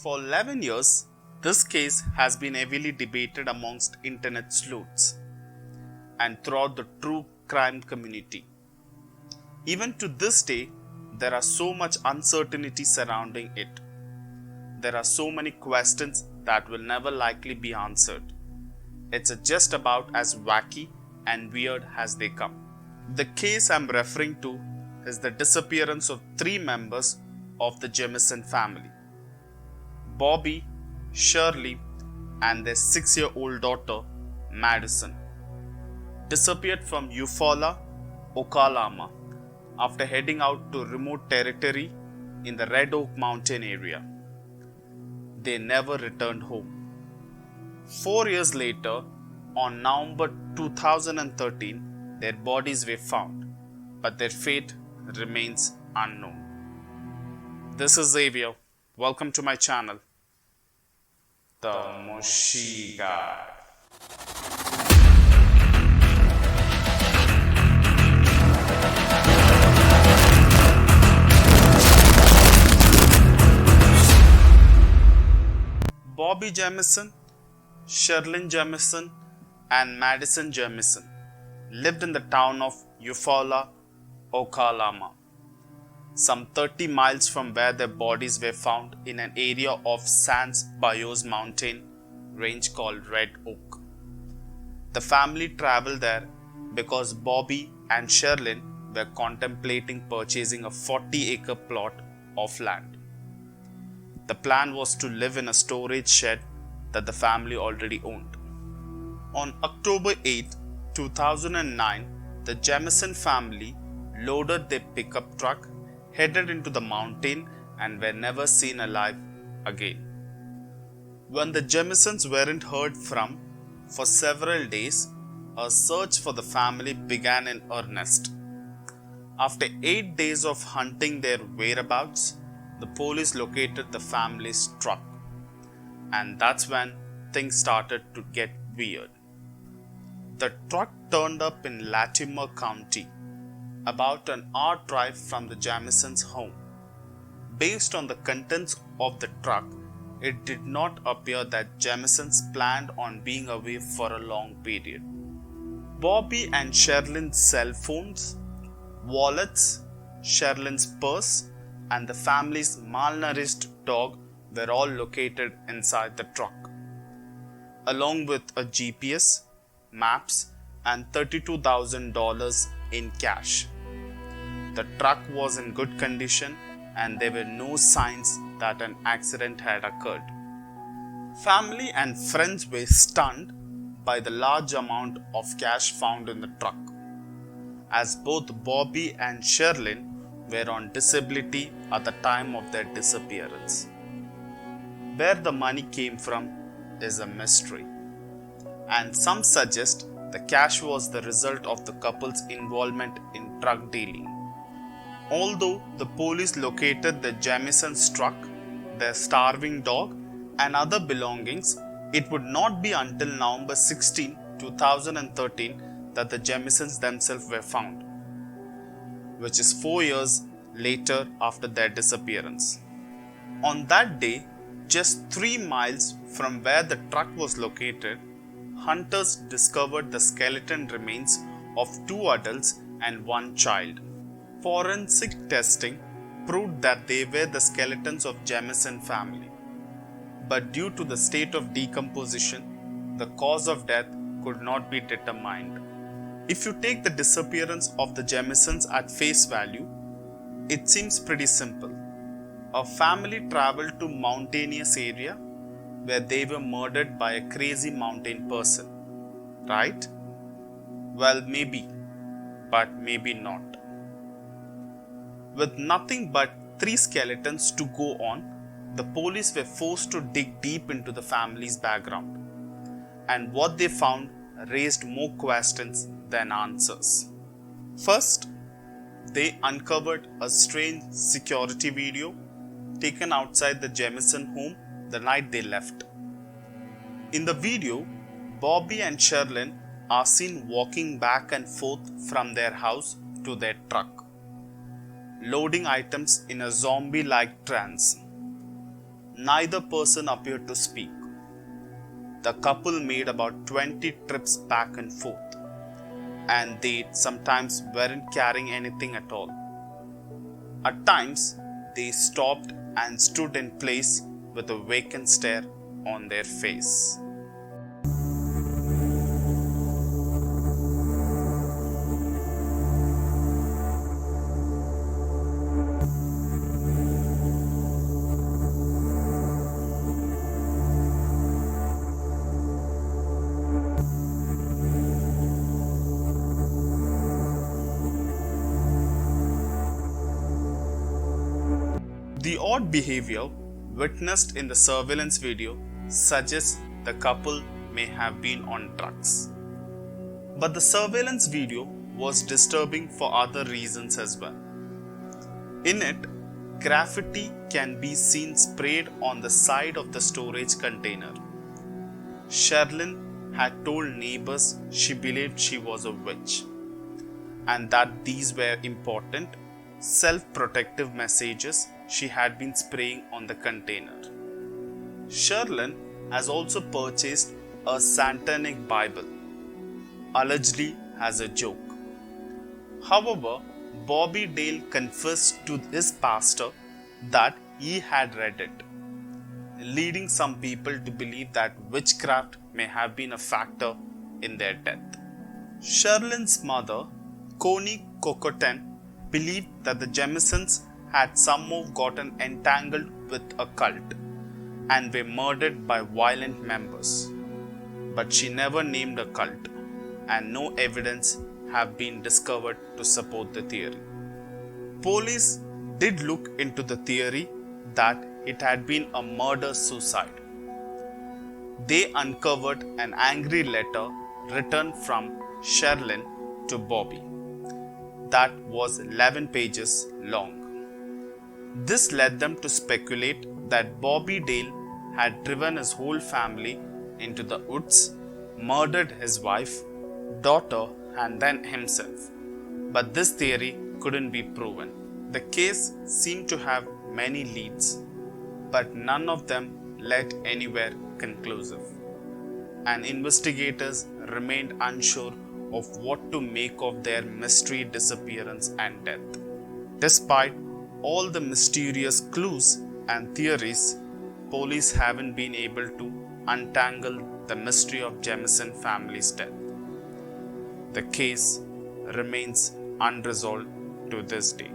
For 11 years, this case has been heavily debated amongst internet sleuths and throughout the true crime community. Even to this day, there are so much uncertainty surrounding it. There are so many questions that will never likely be answered. It's just about as wacky and weird as they come. The case I'm referring to is the disappearance of 3 members of the Jamison family: Bobby, Shirley, and their 6-year-old daughter, Madison, disappeared from Eufaula, Oklahoma, after heading out to remote territory in the Red Oak Mountain area. They never returned home. 4 years later, on November 2013, their bodies were found, but their fate remains unknown. This is Xavier. Welcome to my channel, The Moshi Guy. Bobby Jamison, Sherlyn Jamison, and Madison Jamison lived in the town of Eufaula, Oklahoma, some 30 miles from where their bodies were found in an area of Sans Bayous mountain range called Red Oak. The family traveled there because Bobby and Sherlyn were contemplating purchasing a 40-acre plot of land. The plan was to live in a storage shed that the family already owned. On October 8, 2009, the Jamison family loaded their pickup truck, headed into the mountain, and were never seen alive again. When the Jamisons weren't heard from for several days, a search for the family began in earnest. After 8 days of hunting their whereabouts, the police located the family's truck, and that's when things started to get weird. The truck turned up in Latimer County, about an hour drive from the Jamisons' home. Based on the contents of the truck, it did not appear that Jamisons planned on being away for a long period. Bobby and Sherlyn's cell phones, wallets, Sherlyn's purse, and the family's malnourished dog were all located inside the truck, along with a GPS, maps, and $32,000 in cash. The truck was in good condition and there were no signs that an accident had occurred. Family and friends were stunned by the large amount of cash found in the truck, as both Bobby and Sherlyn were on disability at the time of their disappearance. Where the money came from is a mystery, and some suggest the cash was the result of the couple's involvement in drug dealing. Although the police located the Jamisons' truck, their starving dog, and other belongings, it would not be until November 16, 2013 that the Jamisons themselves were found, which is 4 years later after their disappearance. On that day, just 3 miles from where the truck was located, hunters discovered the skeleton remains of 2 adults and 1 child. Forensic testing proved that they were the skeletons of Jamison family, but due to the state of decomposition, the cause of death could not be determined. If you take the disappearance of the Jamisons at face value, it seems pretty simple. A family traveled to mountainous area where they were murdered by a crazy mountain person, right? Well, maybe, but maybe not. With nothing but 3 skeletons to go on, the police were forced to dig deep into the family's background, and what they found raised more questions than answers. First, they uncovered a strange security video taken outside the Jamison home the night they left. In the video, Bobby and Sherlyn are seen walking back and forth from their house to their truck, loading items in a zombie-like trance. neither person appeared to speak. The couple made about 20 trips back and forth, and they sometimes weren't carrying anything at all. At times, they stopped and stood in place with a vacant stare on their face. The odd behavior witnessed in the surveillance video suggests the couple may have been on drugs. But the surveillance video was disturbing for other reasons as well. In it, graffiti can be seen sprayed on the side of the storage container. Sherilyn had told neighbors she believed she was a witch and that these were important self-protective messages she had been spraying on the container. Sherilyn has also purchased a satanic Bible, allegedly as a joke. However, Bobby Dale confessed to his pastor that he had read it, leading some people to believe that witchcraft may have been a factor in their death. Sherilyn's mother, Connie Cocotten, believed that the Jamisons had somehow gotten entangled with a cult and were murdered by violent members. But she never named a cult, and no evidence have been discovered to support the theory. Police did look into the theory that it had been a murder-suicide. They uncovered an angry letter written from Sherilyn to Bobby that was 11 pages long. This led them to speculate that Bobby Dale had driven his whole family into the woods, murdered his wife, daughter, and then himself. But this theory couldn't be proven. The case seemed to have many leads, but none of them led anywhere conclusive, and investigators remained unsure of what to make of their mystery disappearance and death. Despite all the mysterious clues and theories, police haven't been able to untangle the mystery of Jamison family's death. The case remains unresolved to this day.